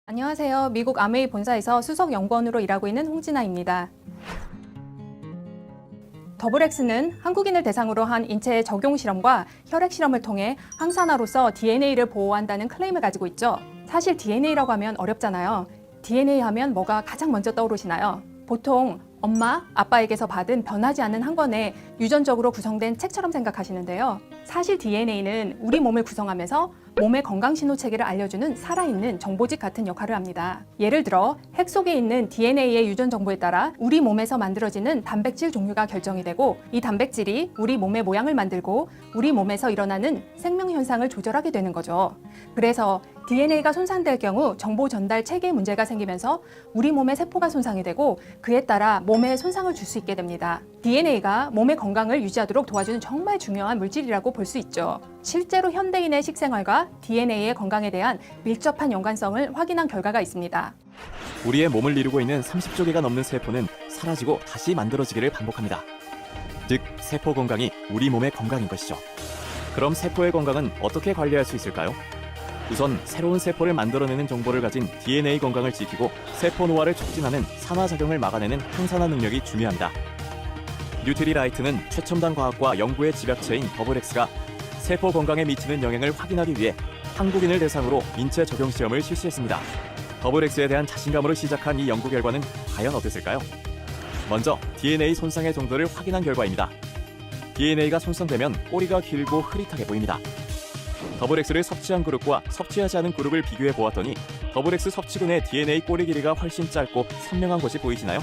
안녕하세요. 미국 아메이 본사에서 수석 연구원으로 일하고 있는 홍진아입니다. 더블엑스는 한국인을 대상으로 한 인체 적용 실험과 혈액 실험을 통해 항산화로서 DNA를 보호한다는 클레임을 가지고 있죠. 사실 DNA라고 하면 어렵잖아요. DNA 하면 뭐가 가장 먼저 떠오르시나요? 보통 엄마, 아빠에게서 받은 변하지 않는 한 권의 유전적으로 구성된 책처럼 생각하시는데요. 사실 DNA는 우리 몸을 구성하면서 몸의 건강 신호 체계를 알려주는 살아있는 정보집 같은 역할을 합니다. 예를 들어 핵 속에 있는 DNA의 유전 정보에 따라 우리 몸에서 만들어지는 단백질 종류가 결정이 되고, 이 단백질이 우리 몸의 모양을 만들고 우리 몸에서 일어나는 생명 현상을 조절하게 되는 거죠. 그래서 DNA가 손상될 경우 정보 전달 체계에 문제가 생기면서 우리 몸의 세포가 손상이 되고, 그에 따라 몸에 손상을 줄 수 있게 됩니다. DNA가 몸의 건강을 유지하도록 도와주는 정말 중요한 물질이라고 볼 수 있죠. 실제로 현대인의 식생활과 DNA의 건강에 대한 밀접한 연관성을 확인한 결과가 있습니다. 우리의 몸을 이루고 있는 30조 개가 넘는 세포는 사라지고 다시 만들어지기를 반복합니다. 즉, 세포 건강이 우리 몸의 건강인 것이죠. 그럼 세포의 건강은 어떻게 관리할 수 있을까요? 우선 새로운 세포를 만들어내는 정보를 가진 DNA 건강을 지키고 세포 노화를 촉진하는 산화작용을 막아내는 항산화 능력이 중요합니다. 뉴트리라이트는 최첨단 과학과 연구의 집약체인 더블엑스가 세포 건강에 미치는 영향을 확인하기 위해 한국인을 대상으로 인체 적용 시험을 실시했습니다. 더블엑스에 대한 자신감으로 시작한 이 연구 결과는 과연 어땠을까요? 먼저 DNA 손상의 정도를 확인한 결과입니다. DNA가 손상되면 꼬리가 길고 흐릿하게 보입니다. 더블엑스를 섭취한 그룹과 섭취하지 않은 그룹을 비교해 보았더니 더블엑스 섭취군의 DNA 꼬리 길이가 훨씬 짧고 선명한 것이 보이시나요?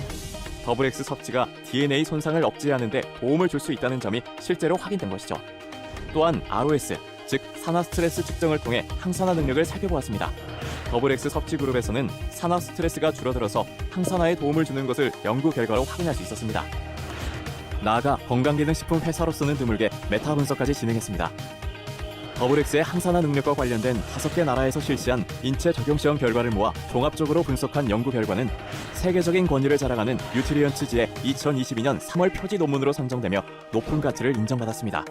더블엑스 섭취가 DNA 손상을 억제하는 데 도움을 줄 수 있다는 점이 실제로 확인된 것이죠. 또한 ROS, 즉 산화 스트레스 측정을 통해 항산화 능력을 살펴보았습니다. 더블엑스 섭취 그룹에서는 산화 스트레스가 줄어들어서 항산화에 도움을 주는 것을 연구 결과로 확인할 수 있었습니다. 나아가 건강기능식품 회사로서는 드물게 메타 분석까지 진행했습니다. 더블엑스의 항산화 능력과 관련된 5개 나라에서 실시한 인체 적용 시험 결과를 모아 종합적으로 분석한 연구 결과는 세계적인 권위를 자랑하는 뉴트리언츠지의 2022년 3월 표지 논문으로 선정되며 높은 가치를 인정받았습니다.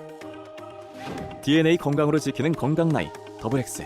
DNA 건강으로 지키는 건강 나이, 더블엑스.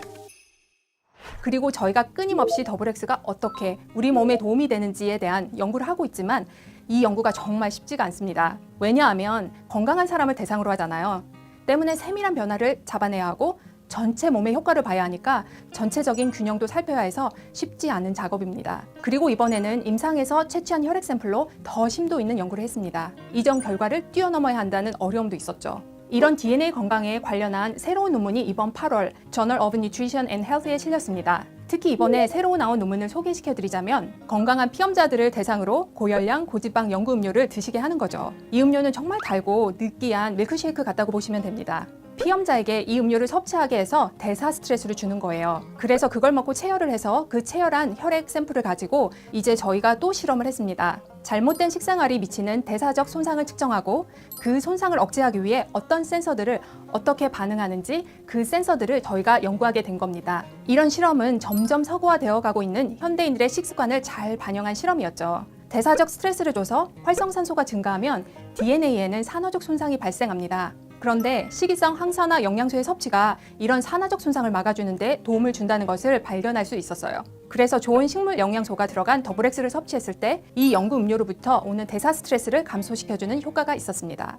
그리고 저희가 끊임없이 더블엑스가 어떻게 우리 몸에 도움이 되는지에 대한 연구를 하고 있지만 이 연구가 정말 쉽지가 않습니다. 왜냐하면 건강한 사람을 대상으로 하잖아요. 때문에 세밀한 변화를 잡아내야 하고 전체 몸의 효과를 봐야 하니까 전체적인 균형도 살펴야 해서 쉽지 않은 작업입니다. 그리고 이번에는 임상에서 채취한 혈액 샘플로 더 심도 있는 연구를 했습니다. 이전 결과를 뛰어넘어야 한다는 어려움도 있었죠. 이런 DNA 건강에 관련한 새로운 논문이 이번 8월 Journal of Nutrition and Health에 실렸습니다. 특히 이번에 새로 나온 논문을 소개시켜드리자면 건강한 피험자들을 대상으로 고열량, 고지방 연구 음료를 드시게 하는 거죠. 이 음료는 정말 달고 느끼한 밀크쉐이크 같다고 보시면 됩니다. 피험자에게 이 음료를 섭취하게 해서 대사 스트레스를 주는 거예요. 그래서 그걸 먹고 체열을 해서 그 체열한 혈액 샘플을 가지고 이제 저희가 또 실험을 했습니다. 잘못된 식생활이 미치는 대사적 손상을 측정하고 그 손상을 억제하기 위해 어떤 센서들을 어떻게 반응하는지 그 센서들을 저희가 연구하게 된 겁니다. 이런 실험은 점점 서구화되어 가고 있는 현대인들의 식습관을 잘 반영한 실험이었죠. 대사적 스트레스를 줘서 활성산소가 증가하면 DNA에는 산화적 손상이 발생합니다. 그런데 식이성 항산화 영양소의 섭취가 이런 산화적 손상을 막아주는데 도움을 준다는 것을 발견할 수 있었어요. 그래서 좋은 식물 영양소가 들어간 더블엑스를 섭취했을 때 이 연구 음료로부터 오는 대사 스트레스를 감소시켜주는 효과가 있었습니다.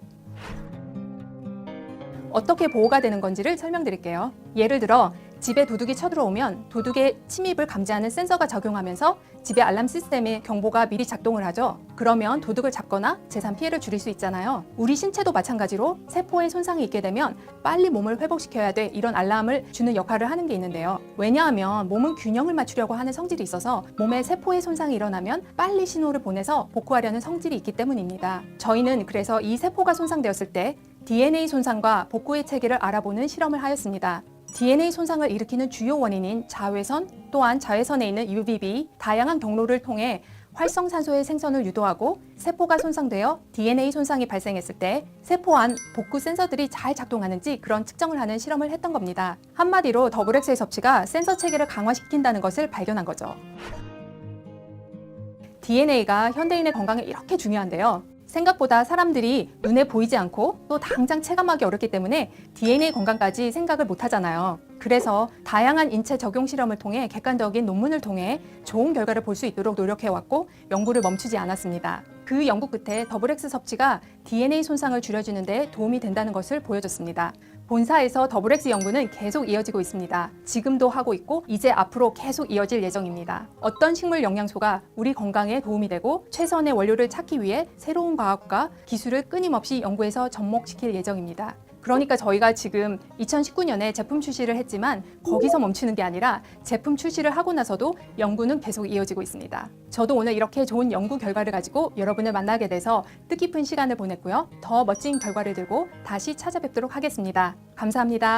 어떻게 보호가 되는 건지를 설명드릴게요. 예를 들어 집에 도둑이 쳐들어오면 도둑의 침입을 감지하는 센서가 작용하면서 집의 알람 시스템의 경보가 미리 작동을 하죠. 그러면 도둑을 잡거나 재산 피해를 줄일 수 있잖아요. 우리 신체도 마찬가지로 세포에 손상이 있게 되면 빨리 몸을 회복시켜야 돼, 이런 알람을 주는 역할을 하는 게 있는데요. 왜냐하면 몸은 균형을 맞추려고 하는 성질이 있어서 몸에 세포의 손상이 일어나면 빨리 신호를 보내서 복구하려는 성질이 있기 때문입니다. 저희는 그래서 이 세포가 손상되었을 때 DNA 손상과 복구의 체계를 알아보는 실험을 하였습니다. DNA 손상을 일으키는 주요 원인인 자외선, 또한 자외선에 있는 UVB, 다양한 경로를 통해 활성산소의 생성을 유도하고 세포가 손상되어 DNA 손상이 발생했을 때 세포 안 복구 센서들이 잘 작동하는지 그런 측정을 하는 실험을 했던 겁니다. 한마디로 더블엑스의 섭취가 센서 체계를 강화시킨다는 것을 발견한 거죠. DNA가 현대인의 건강에 이렇게 중요한데요. 생각보다 사람들이 눈에 보이지 않고 또 당장 체감하기 어렵기 때문에 DNA 건강까지 생각을 못 하잖아요. 그래서 다양한 인체 적용 실험을 통해 객관적인 논문을 통해 좋은 결과를 볼 수 있도록 노력해왔고 연구를 멈추지 않았습니다. 그 연구 끝에 더블X 섭취가 DNA 손상을 줄여주는 데 도움이 된다는 것을 보여줬습니다. 본사에서 더블X 연구는 계속 이어지고 있습니다. 지금도 하고 있고 이제 앞으로 계속 이어질 예정입니다. 어떤 식물 영양소가 우리 건강에 도움이 되고 최선의 원료를 찾기 위해 새로운 과학과 기술을 끊임없이 연구해서 접목시킬 예정입니다. 그러니까 저희가 지금 2019년에 제품 출시를 했지만 거기서 멈추는 게 아니라 제품 출시를 하고 나서도 연구는 계속 이어지고 있습니다. 저도 오늘 이렇게 좋은 연구 결과를 가지고 여러분을 만나게 돼서 뜻깊은 시간을 보냈고요. 더 멋진 결과를 들고 다시 찾아뵙도록 하겠습니다. 감사합니다.